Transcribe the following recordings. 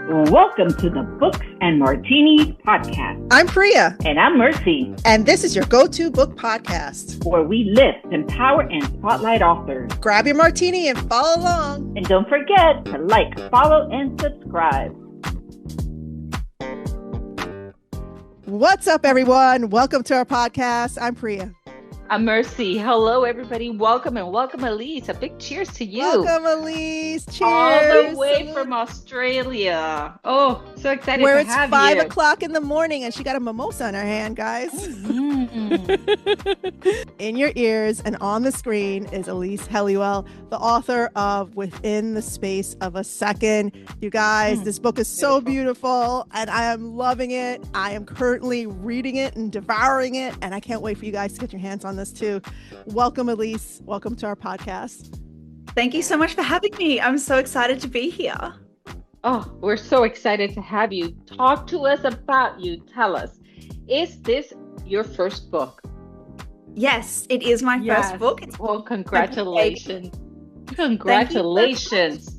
Welcome to the Books and Martinis podcast. I'm Priya. And I'm Mercy. And this is your go-to book podcast, where we lift, empower, and spotlight authors. Grab your martini and follow along. And don't forget to like, follow, and subscribe. What's up, everyone? Welcome to our podcast. I'm Priya. I'm Mercy. Hello, everybody. Welcome, Elise. A big cheers to you. Welcome, Elise. Cheers. All the way from Australia. Oh, so excited Where to have it's 5 you. o'clock in the morning and she got a mimosa in her hand, guys. In your ears and on the screen is Elise Helliwell, the author of Within the Space of a Second. You guys, this book is so beautiful and I am loving it. I am currently reading it and devouring it, and I can't wait for you guys to get your hands on this too. Welcome, Elise. Welcome to our podcast. Thank you so much for having me. I'm so excited to be here. Oh, we're so excited to have you. Talk to us about you. Tell us, is this your first book? Yes, it is my first book. Well, congratulations. Congratulations.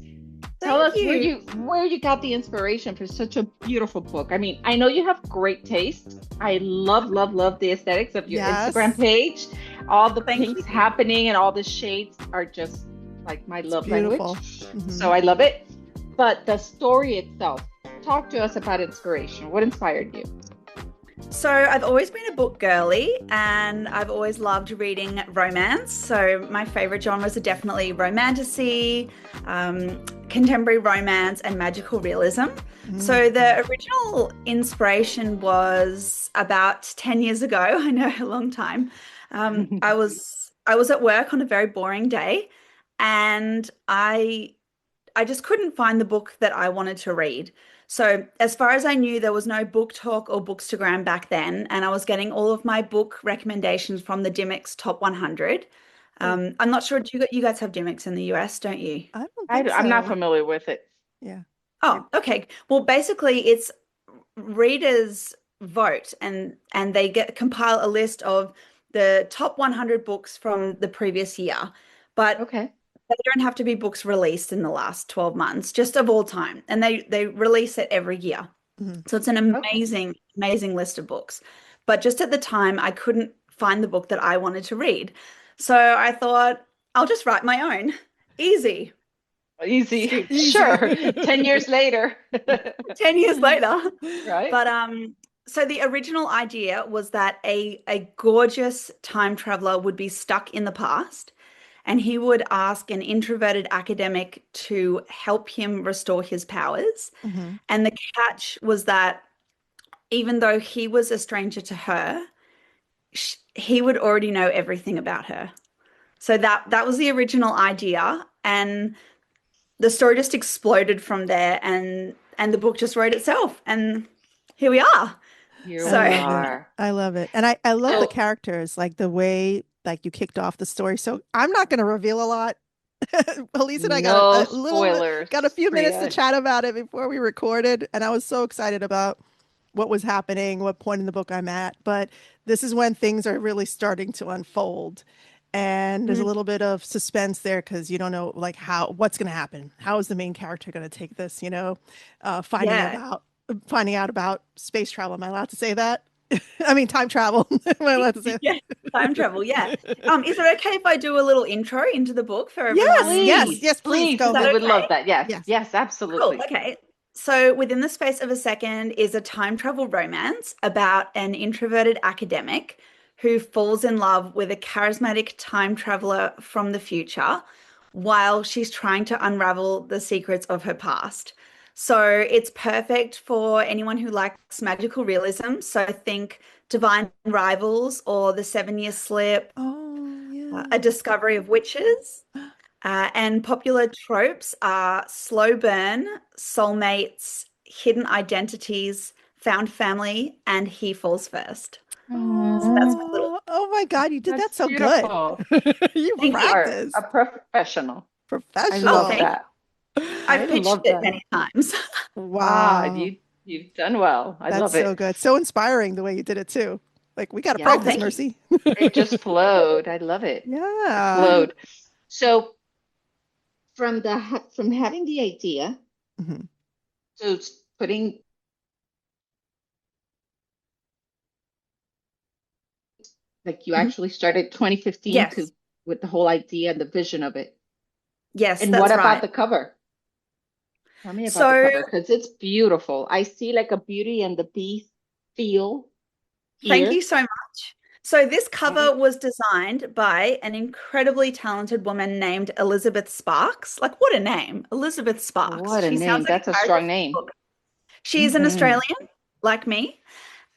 Tell us where you got the inspiration for such a beautiful book. I mean, I know you have great taste. I love the aesthetics of your Instagram page. All the pinks happening and all the shades are just like my love language. Mm-hmm. So I love it. But the story itself, talk to us about inspiration. What inspired you? So I've always been a book girly and I've always loved reading romance. So my favorite genres are definitely romantasy, contemporary romance, and magical realism. So the original inspiration was about 10 years ago. I know, a long time. I was at work on a very boring day and I just couldn't find the book that I wanted to read. So as far as I knew, there was no Book Talk or Bookstagram back then, and I was getting all of my book recommendations from the Dymocks Top 100. I'm not sure, do you guys have Dymocks in the US, don't you? I'm not familiar with it. Yeah. Oh, okay. Well, basically it's readers vote and they compile a list of the top 100 books from the previous year. But they don't have to be books released in the last 12 months, just of all time. And they release it every year. So it's an amazing list of books. But just at the time, I couldn't find the book that I wanted to read. So I thought, I'll just write my own. Easy. Sure. 10 years later. 10 years later. Right. But so the original idea was that a gorgeous time traveler would be stuck in the past, and he would ask an introverted academic to help him restore his powers. And the catch was that even though he was a stranger to her, he would already know everything about her. So that was the original idea. And the story just exploded from there, and the book just wrote itself. And here we are. I love it. And I love the characters, like the way like you kicked off the story. So I'm not going to reveal a lot. Elise and I got a few minutes to chat about it before we recorded. And I was so excited about what was happening, what point in the book I'm at. But this is when things are really starting to unfold. And there's a little bit of suspense there because you don't know like what's going to happen. How is the main character going to take this, finding out about space travel. Am I allowed to say that? I mean, time travel. Am I allowed to say that? Yeah, time travel. Yeah. Is it okay if I do a little intro into the book for everyone? Yes, please. Go. We would love that. Yes, absolutely. Cool. Okay. So Within the Space of a Second is a time travel romance about an introverted academic who falls in love with a charismatic time traveler from the future while she's trying to unravel the secrets of her past. So it's perfect for anyone who likes magical realism. So think Divine Rivals or The 7-Year Slip, A Discovery of Witches. And popular tropes are slow burn, soulmates, hidden identities, found family, and he falls first. So that's my little... Oh my God, you did that so beautiful. Good. You practiced. A professional. I love that. I've pitched it many times. Wow. You've done well. I love it. That's so good. So inspiring the way you did it too. Like we got to practice, Mercy. It just flowed. I love it. Yeah. It flowed. So from having the idea So it's putting like you actually started 2015 Yes. with the whole idea and the vision of it. Yes, And what that's about right. the cover? Tell me about the So cover because it's beautiful. I see like a Beauty and the Beast feel thank here. you so much. So this Right? cover was designed by an incredibly talented woman named Elizabeth Sparks. Like, what a name, Elizabeth Sparks. What a She sounds name. like That's a a character strong from a name. book. She's an Hmm. Australian, like me.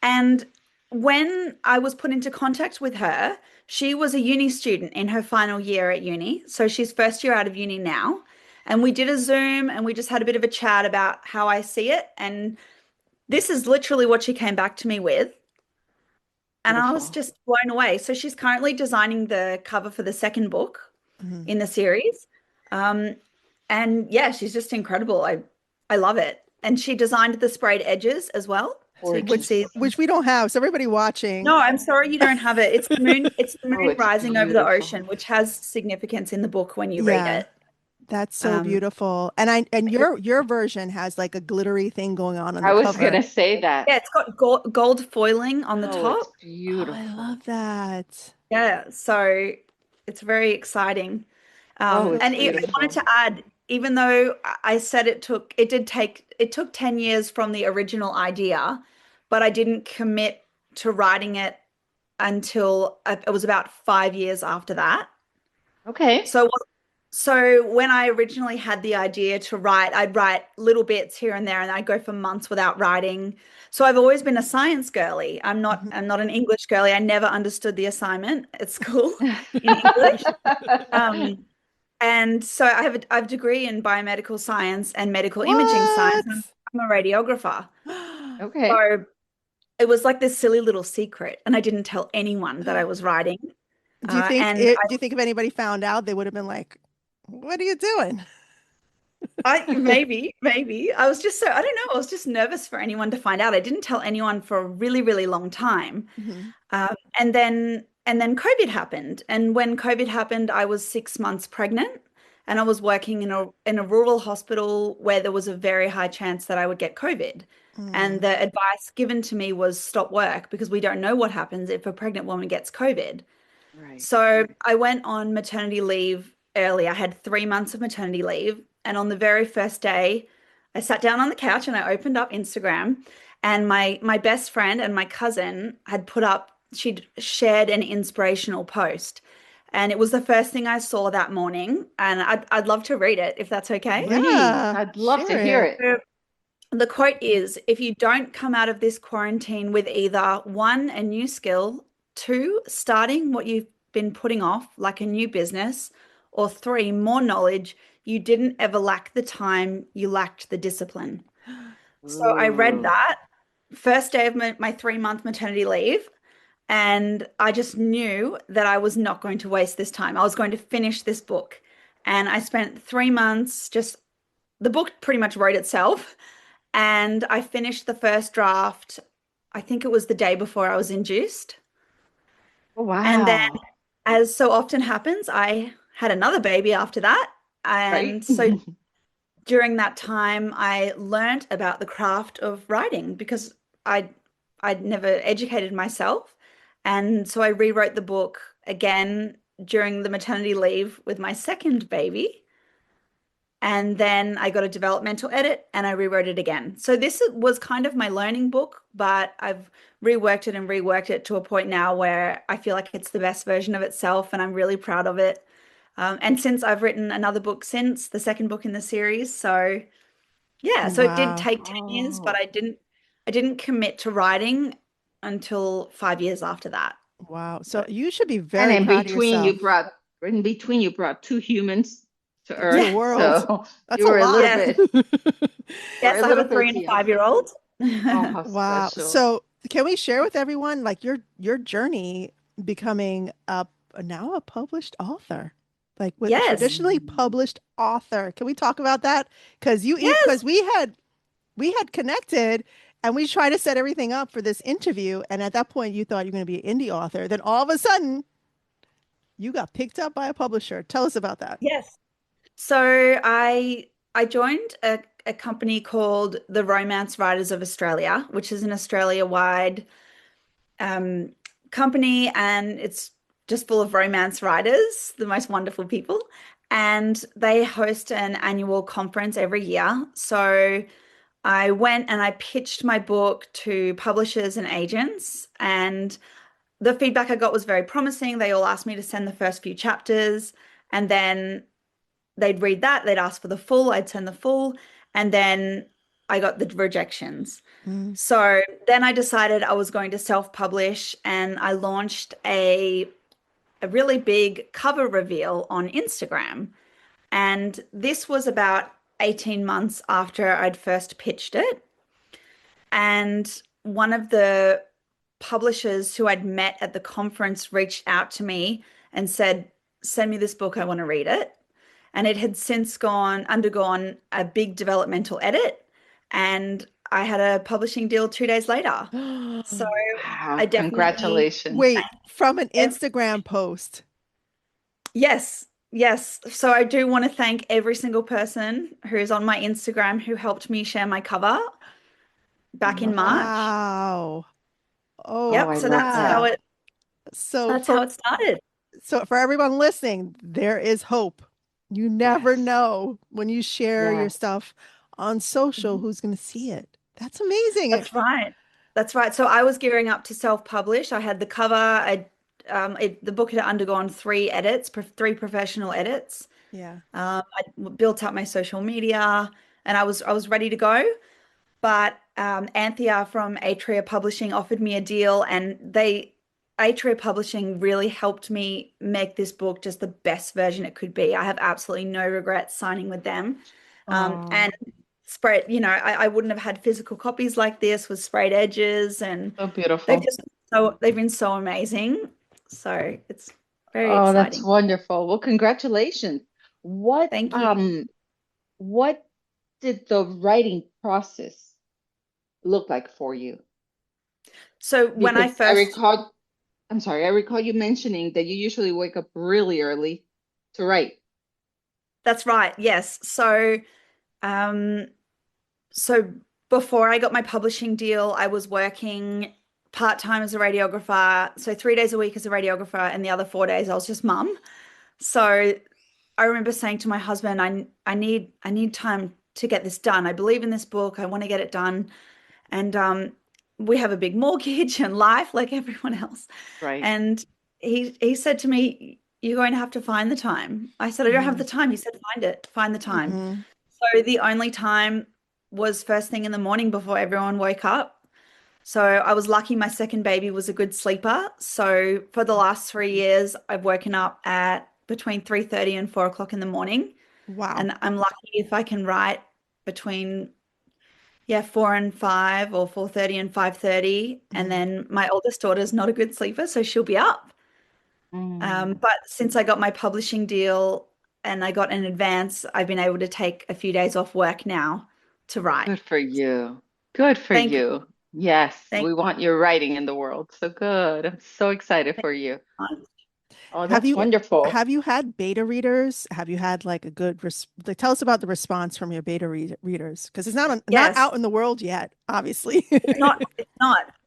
And when I was put into contact with her, she was a uni student in her final year at uni. So she's first year out of uni now. And we did a Zoom and we just had a bit of a chat about how I see it. And this is literally what she came back to me with. And I was Beautiful. just blown away. So she's currently designing the cover for the second book Mhm. in the series. Um, and yeah, she's just incredible. I love it. And she designed the sprayed edges as well. So you can see Gorgeous. Which we don't have. So everybody watching. no, I'm sorry you don't have it. It's the Oh, moon it's rising over the beautiful. ocean, which has significance in the book when you read Yeah, it. that's so Um, beautiful. And your version has like a glittery thing going on I the was cover. gonna say that. yeah, it's got gold foiling on the Oh, it's top. Oh, I love beautiful. that. Yeah, so it's very exciting. Oh, it's And I wanted beautiful. to add, even though I said it took 10 years from the original idea, but I didn't commit to writing it until it was about 5 years after that. Okay. So, so when I originally had the idea to write, I'd write little bits here and there, and I'd go for months without writing. So I've always been a science girly. Mhm. I'm not an English girly. I never understood the assignment at school in English. Um, and so I have a degree in biomedical science and medical imaging science. What? I'm a radiographer. Okay. So it was like this silly little secret, and I didn't tell anyone that I was writing. And Do you think if anybody found out, they would have been like, "What are you doing?" maybe. I was just so, I don't know, I was just nervous for anyone to find out. I didn't tell anyone for a really, really long time. Mhm. And then COVID happened. And when COVID happened, I was 6 months pregnant and I was working in a rural hospital where there was a very high chance that I would get COVID. And Mm. the advice given to me was stop work because we don't know what happens if a pregnant woman gets COVID. Right. So I went on maternity leave early. I had 3 months of maternity leave. And on the very first day, I sat down on the couch and I opened up Instagram. And my best friend and my cousin had put up, she'd shared an inspirational post. And it was the first thing I saw that morning. And I'd love to read it if that's okay. Please. Yeah, I'd love to share hear it. it. So the quote is, if you don't come out of this quarantine with either one, a new skill, two, starting what you've been putting off, like a new business, or three, more knowledge, you didn't ever lack the time, you lacked the discipline. So I read Ooh. that first day of my 3 month maternity leave, and I just knew that I was not going to waste this time. I was going to finish this book. And I spent 3 months just, the book pretty much wrote itself. And I finished the first draft, I think it was the day before I was induced. Oh, And then, wow. as so often happens, I had another baby after that. Right? And so during that time, I learned about the craft of writing because I'd never educated myself. And so I rewrote the book again during the maternity leave with my second baby. And then I got a developmental edit and I rewrote it again. So this was kind of my learning book, but I've reworked it and reworked it to a point now where I feel like it's the best version of itself and I'm really proud of it. And since I've written another book since, the second book in the series. So yeah, so it did Wow. take 10 years, but Oh. I didn't commit to writing until 5 years after that. Wow. So But you should be And very proud of yourself in between you brought two humans to to Earth. the yeah, world. So That's you a were a little lot. yes, bit, or yes, a I have little a three bit and a young. 5 year old. Oh, how Wow. special. So can we share with everyone like your journey becoming now a published author? Like with Yes, traditionally Mm. published author. Can we talk about that? yes. Because we had connected and we tried to set everything up for this interview. And at that point you thought you're going to be an indie author. Then all of a sudden you got picked up by a publisher. Tell us about that. Yes. So I I joined a company called the Romance Writers of Australia, which is an Australia-wide company, and it's just full of romance writers, the most wonderful people. And they host an annual conference every year. So I went and I pitched my book to publishers and agents, and the feedback I got was very promising. They all asked me to send the first few chapters, and then they'd read that, they'd ask for the full, I'd send the full, and then I got the rejections. So then I decided I was going to self-publish, and I launched a really big cover reveal on Instagram. And this was about 18 months after I'd first pitched it. And one of the publishers who I'd met at the conference reached out to me and said, "Send me this book, I want to read it." And it had since undergone a big developmental edit, and I had a publishing deal 2 days later. So wow, I definitely congratulations. Wait, from an Instagram post. Yes. So I do want to thank every single person who's on my Instagram who helped me share my cover back in March. Wow. Oh, yep. So that's how it. How it started. So for everyone listening, there is hope. You never know when you share your stuff on social who's going to see it. That's amazing. That's right. So I was gearing up to self-publish. I had the cover. The book had undergone 3 edits, 3 professional edits. Yeah. I built up my social media, and I was ready to go. But Anthea from Atria Publishing offered me a deal, and Atria Publishing really helped me make this book just the best version it could be. I have absolutely no regrets signing with them. And sprayed, I wouldn't have had physical copies like this with sprayed edges, and so beautiful. They've been so amazing. So it's very exciting. Oh, that's wonderful. Well, congratulations. Thank you. What did the writing process look like for you? So when I recall you mentioning that you usually wake up really early to write. That's right. Yes. So before I got my publishing deal, I was working part-time as a radiographer. So 3 days a week as a radiographer, and the other 4 days I was just mum. So I remember saying to my husband, I need time to get this done. I believe in this book. I want to get it done. And we have a big mortgage and life like everyone else. Right. And he said to me, "You're going to have to find the time." I said, "I don't have the time." He said, find the time. So the only time was first thing in the morning before everyone woke up. So I was lucky my second baby was a good sleeper. So for the last 3 years, I've woken up at between 3:30 and 4 o'clock in the morning. Wow. And I'm lucky if I can write between 4 and 5, or 4:30 and 5:30. And then my oldest daughter's not a good sleeper, so she'll be up. But since I got my publishing deal and I got an advance, I've been able to take a few days off work now to write. Good for you. Good for you. Yes, we want your writing in the world. So good. I'm so excited for you. Oh, that's wonderful. Have you had beta readers? Have you had like a good tell us about the response from your beta readers, because it's not out in the world yet, obviously. It's not.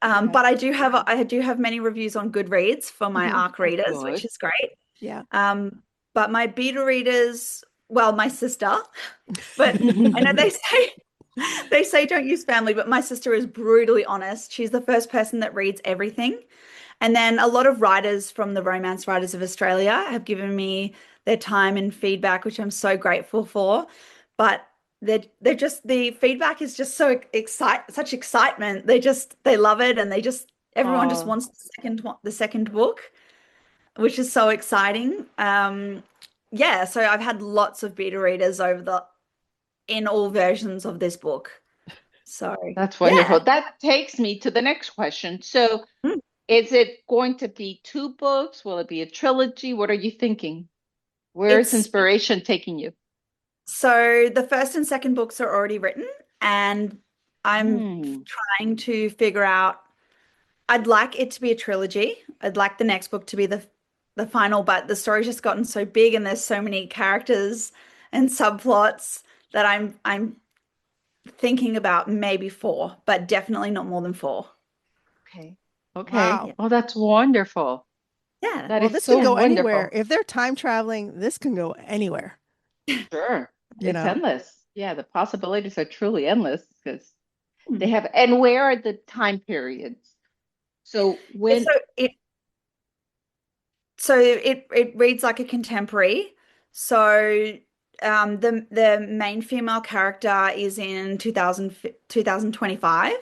But I do have many reviews on Goodreads for my ARC readers, which is great. Yeah. But my beta readers, well, my sister, but I know they say don't use family, but my sister is brutally honest. She's the first person that reads everything. And then a lot of writers from the Romance Writers of Australia have given me their time and feedback, which I'm so grateful for. But they're just, the feedback is just such excitement. They love it, and everyone just wants the second book, which is so exciting. So I've had lots of beta readers in all versions of this book. So that's wonderful. That takes me to the next question. So is it going to be 2 books? Will it be a trilogy? What are you thinking? Where is inspiration taking you? So the first and second books are already written, and I'm trying to figure out, I'd like it to be a trilogy. I'd like the next book to be the final, but the story's just gotten so big and there's so many characters and subplots that I'm thinking about maybe 4, but definitely not more than 4. Okay. Okay. Wow. Oh, that's wonderful. Yeah. That Well, is this so can go anywhere. wonderful. If they're time traveling, this can go anywhere, Sure. you It's know. endless. Yeah, the possibilities are truly endless because Hmm. they have, and where are the time periods? So Yeah, when so it reads like a contemporary. So the main female character is in 2025,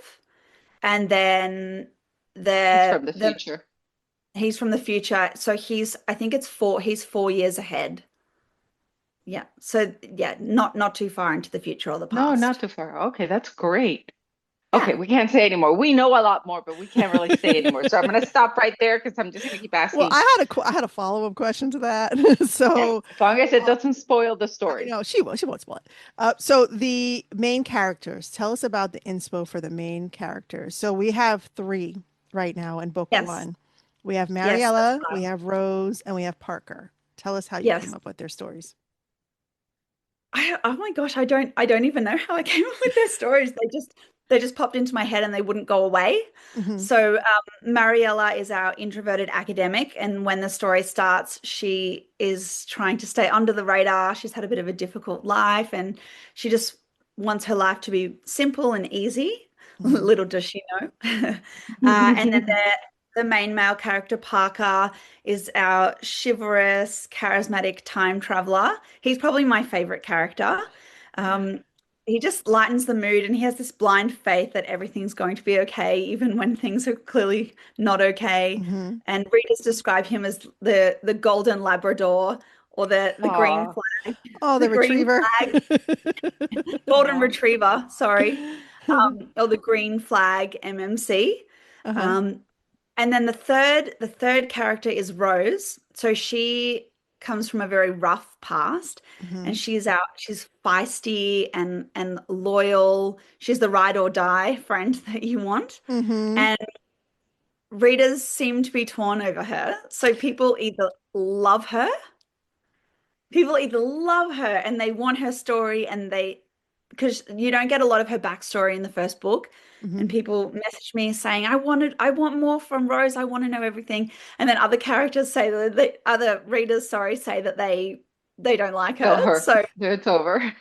and then he's from the the future. he's from the future. So I think he's 4 years ahead. Yeah. So yeah, not too far into the future or the No, not past. too far. Okay, that's great. Okay, Yeah. we can't say anymore. We know a lot more, but we can't really say anymore. So I'm going to stop right there because I'm just going to keep Well, asking. I had a follow-up question to that. Okay, So, as long as it uh, doesn't spoil the I story. know she won't spoil it. So the main characters, tell us about the inspo for the main characters. So we have 3 right now in book Yes. 1. We have Yes, that's Mariella, we right. have Rose, and we have Parker. Tell us how you came Yes. up with their stories. Oh my gosh, I don't even know how I came up with their stories. They just popped into my head and they wouldn't go away. Hmm. So Mariella is our introverted academic, and when the story starts, she is trying to stay under the radar. She's had a bit of a difficult life, and she just wants her life to be simple and easy. Hmm. Little does she know. And then the main male character, Parker, is our chivalrous, charismatic time traveler. He's probably my favorite character. Um, he just lightens the mood, and he has this blind faith that everything's going to be okay, even when things are clearly not okay. Hmm. And readers describe him as the golden Labrador, or the green Aw, flag, Oh, the the green retriever. flag, golden aw. retriever, sorry, or the green flag MMC. Uh-huh. Um, and then the third character is Rose. So she comes from a very rough past, Hmm. and she's feisty and loyal. She's the ride or die friend that you want. Hmm. And readers seem to be torn over her. So people either love her and they want her story, and they because you don't get a lot of her backstory in the first book, and Hmm. people message me saying I want more from Rose, I want to know everything. And then other characters say that the other readers, sorry, say that they don't like It's her. over. So It's over.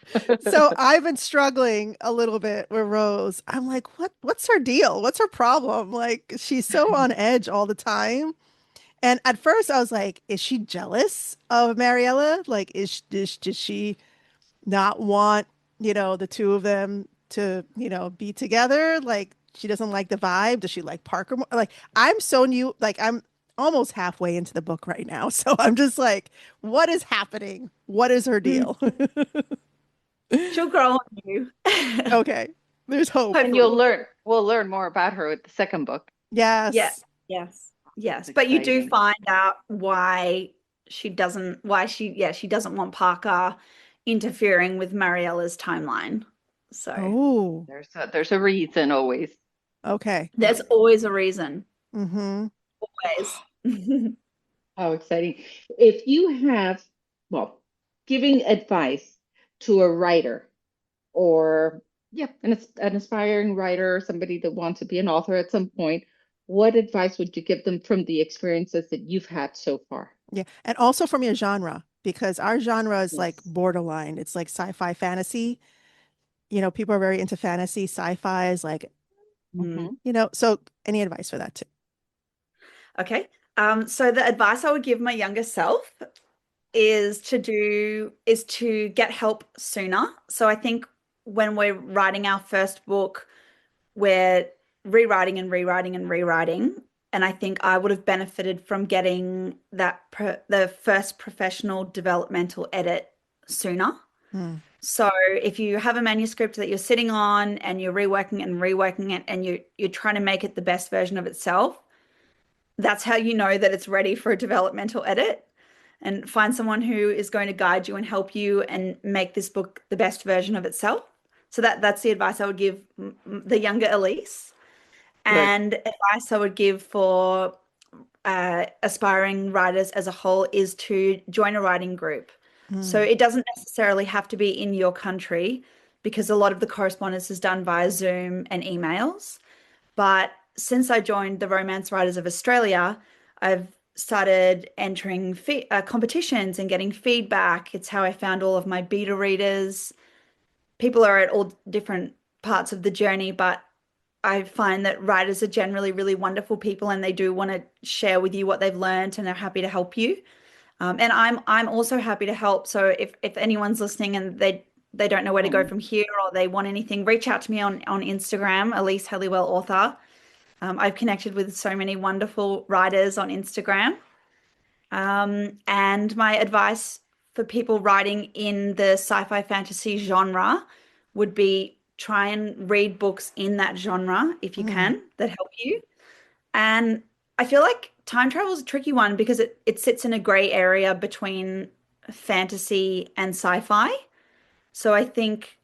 So I've been struggling a little bit with Rose. I'm like, what's her deal? What's her problem? Like, she's so on edge all the time. And at first I was like, is she jealous of Mariella? Like, does she not want, the two of them to, be together? Like, she doesn't like the vibe. Does she like Parker more? Like, I'm so new, like I'm almost halfway into the book right now. So I'm just like, what is happening? What is her mm, deal? she'll grow on you. Okay. There's hope. And Hopefully. we'll learn more about her with the second book. Yeah. Yes. Yes. That's Yes. But you do exciting. find out why she doesn't want Parker interfering with Mariella's timeline. So Oh, There's a reason always. okay. there's always a reason. Mm-hmm. Always. How exciting. If you have, well, giving advice to a writer or, yeah, an aspiring writer, somebody that wants to be an author at some point, what advice would you give them from the experiences that you've had so far? Yeah. And also from your genre, because our genre is like Yes. borderline. It's like sci-fi fantasy. People are very into fantasy. Sci-fi is like, Mm. so any advice for that too? Okay. So the advice I would give my younger self is to get help sooner. So I think when we're writing our first book, we're rewriting and rewriting and rewriting. And I think I would have benefited from getting the first professional developmental edit sooner. Hmm. So if you have a manuscript that you're sitting on and you're reworking it and reworking it, and you're trying to make it the best version of itself, that's how you know that it's ready for a developmental edit. And find someone who is going to guide you and help you and make this book the best version of itself. So that's the advice I would give the younger Elise. Good. And advice I would give for aspiring writers as a whole is to join a writing group. So it doesn't necessarily have to be in your country because a lot of the correspondence is done via Zoom and emails. But since I joined the Romance Writers of Australia, I've started entering competitions and getting feedback. It's how I found all of my beta readers. People are at all different parts of the journey, but I find that writers are generally really wonderful people and they do want to share with you what they've learned and they're happy to help you. And I'm also happy to help. So if anyone's listening and they don't know where to go from here or they want anything, reach out to me on Instagram, Elise Helliwell author. I've connected with so many wonderful writers on Instagram. And my advice for people writing in the sci-fi fantasy genre would be try and read books in that genre if you can that help you. And I feel like time travel is a tricky one because it sits in a gray area between fantasy and sci-fi. So I think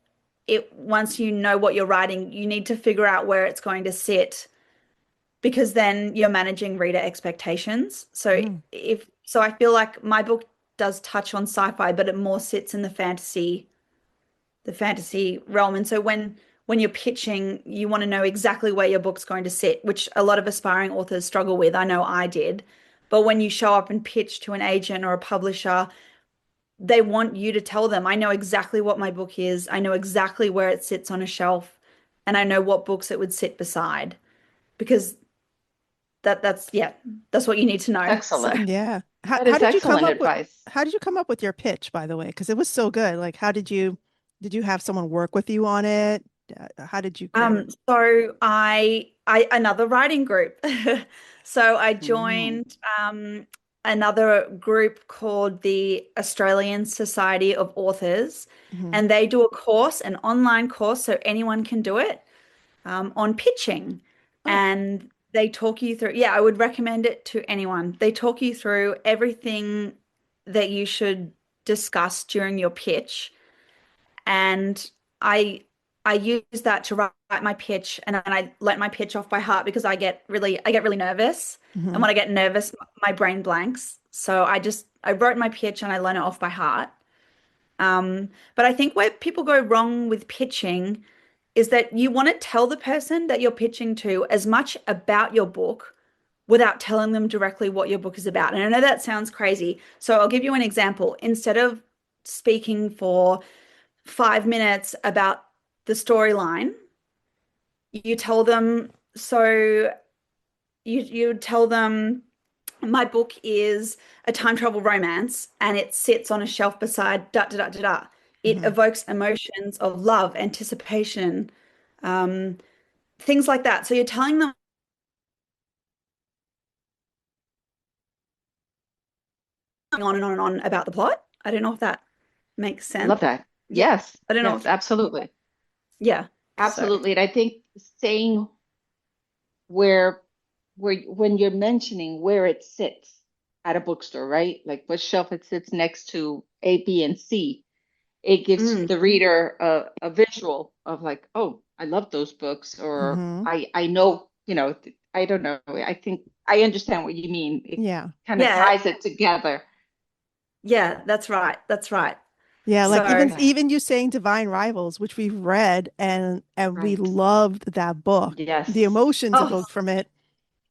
once you know what you're writing, you need to figure out where it's going to sit because then you're managing reader expectations. So I feel like my book does touch on sci-fi, but it more sits in the fantasy realm. And so when you're pitching, you want to know exactly where your book's going to sit, which a lot of aspiring authors struggle with. I know I did. But when you show up and pitch to an agent or a publisher, they want you to tell them, I know exactly what my book is. I know exactly where it sits on a shelf, and I know what books it would sit beside. Because that's what you need to know. Excellent. So, yeah. How did you come up how did you come up with your pitch, by the way? Because it was so good. Like, did you have someone work with you on it? How did you create it? So I another writing group. So I joined another group called the Australian Society of Authors, and they do a course, an online course, so anyone can do it, on pitching. And they talk you through, I would recommend it to anyone. They talk you through everything that you should discuss during your pitch. And I use that to write my pitch, and I let my pitch off by heart because I get really nervous. And when I get nervous, my brain blanks. So I wrote my pitch and I learn it off by heart. But I think where people go wrong with pitching is that you want to tell the person that you're pitching to as much about your book without telling them directly what your book is about. And I know that sounds crazy. So I'll give you an example. Instead of speaking for 5 minutes about the storyline, you tell them, you tell them, my book is a time travel romance and it sits on a shelf beside da da da da da. It evokes emotions of love, anticipation, things like that. So you're telling them on and on and on about the plot. I don't know if that makes sense. Love that. Yes. I don't know. Absolutely. Yeah. Absolutely. And I think saying where when you're mentioning where it sits at a bookstore, right? Like what shelf it sits next to A, B, and C. It gives the reader a visual of like, oh, I love those books, or I know, I don't know. I think I understand what you mean. It kind of ties it together. Yeah, that's right. That's right. Yeah, like even you saying Divine Rivals, which we've read and we loved that book. Yes. The emotions evoked from it,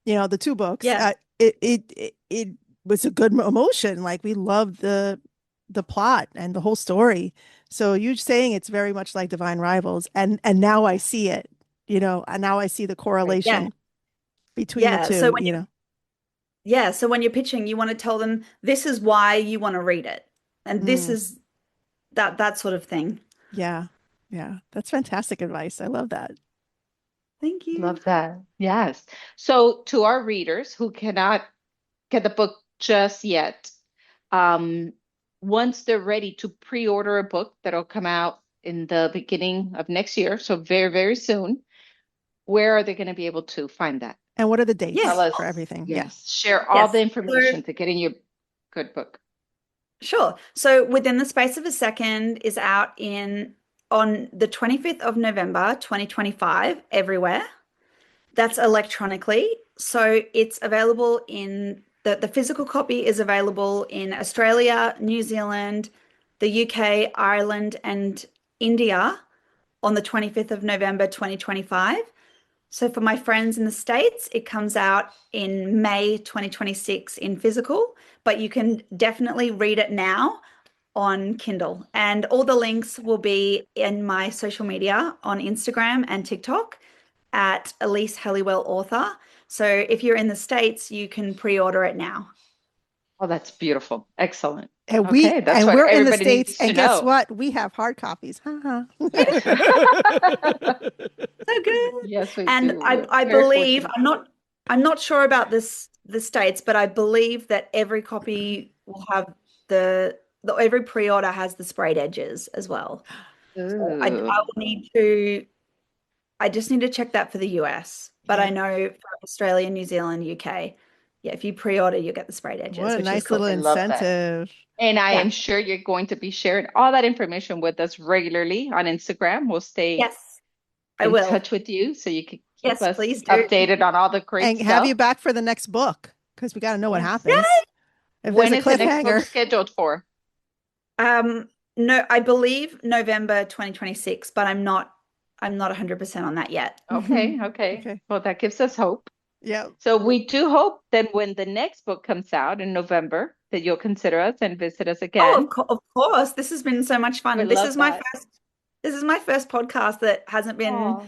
the two books. Yeah. It was a good emotion. Like we loved the plot and the whole story. So you're saying it's very much like Divine Rivals, and now I see it, and now I see the correlation between the two, Yeah, so when you're pitching, you want to tell them this is why you want to read it. And this is that sort of thing. Yeah. Yeah. That's fantastic advice. I love that. Thank you. Love that. Yes. So to our readers who cannot get the book just yet, once they're ready to pre-order a book that'll come out in the beginning of next year, so very, very soon, where are they going to be able to find that? And what are the dates for everything? Yes. Share all the information to get in your good book. Sure. So Within the Space of a Second is out on the 25th of November, 2025, everywhere. That's electronically. So it's available the physical copy is available in Australia, New Zealand, the UK, Ireland, and India on the 25th of November 2025. So for my friends in the States, it comes out in May 2026 in physical, but you can definitely read it now on Kindle. And all the links will be in my social media on Instagram and TikTok at Elise Helliwell Author. So if you're in the States, you can pre-order it now. Oh, that's beautiful. Excellent. And we're in the States, and guess what? We have hard copies. So good. Yes, we and do. I believe I'm not sure about the States, but I believe that every copy will have every pre-order has the sprayed edges as well. So I just need to check that for the US, but I know for Australia, New Zealand, UK, if you pre-order, you get the sprayed edges. What a nice little incentive. And I am sure you're going to be sharing all that information with us regularly on Instagram. We'll stay in touch with you so you can keep us updated on all the great stuff. Have you back for the next book, because we got to know what happens. When is the next book scheduled for? No, I believe November 2026, but I'm not 100% on that yet. Okay. Well, that gives us hope. Yeah. So we do hope that when the next book comes out in November, that you'll consider us and visit us again. Oh, of course. This has been so much fun. This is my first podcast that hasn't been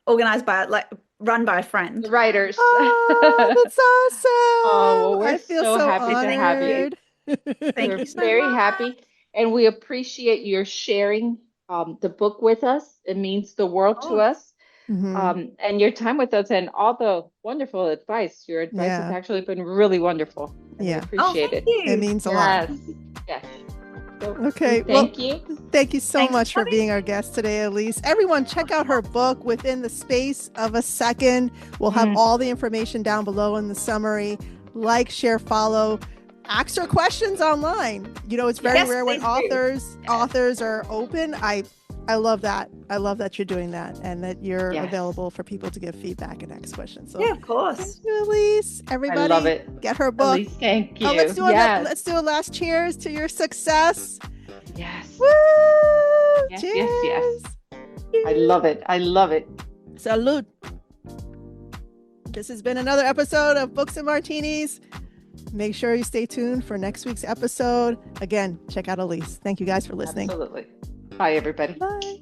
organized by run by a friend. The writers. Oh, that's awesome. Oh, well, I feel so happy honored. to have you. Thank you so very much. happy. And we appreciate your sharing the book with us. It means the world to us. Mm-hmm. And your time with us and all the wonderful advice. Your advice has actually been really wonderful. We appreciate it. It means a lot. Yes. So, okay. Thank you. Thank you so much for being our guest today, Elise. Everyone, check out her book Within the Space of a Second. We'll have all the information down below in the summary. Like, share, follow. Ask her questions online. It's very rare when authors are open. I love that. I love that you're doing that and that you're available for people to give feedback and ask questions. So, of course. Thank you, Elise. Everybody, I love it. Get her book. Elise, thank you. Let's do a last cheers to your success. Yes. Woo! Yes, Cheers. yes. I love it. Salud. This has been another episode of Books and Martinis. Make sure you stay tuned for next week's episode. Again, check out Elise. Thank you guys for listening. Absolutely. Bye, everybody. Bye.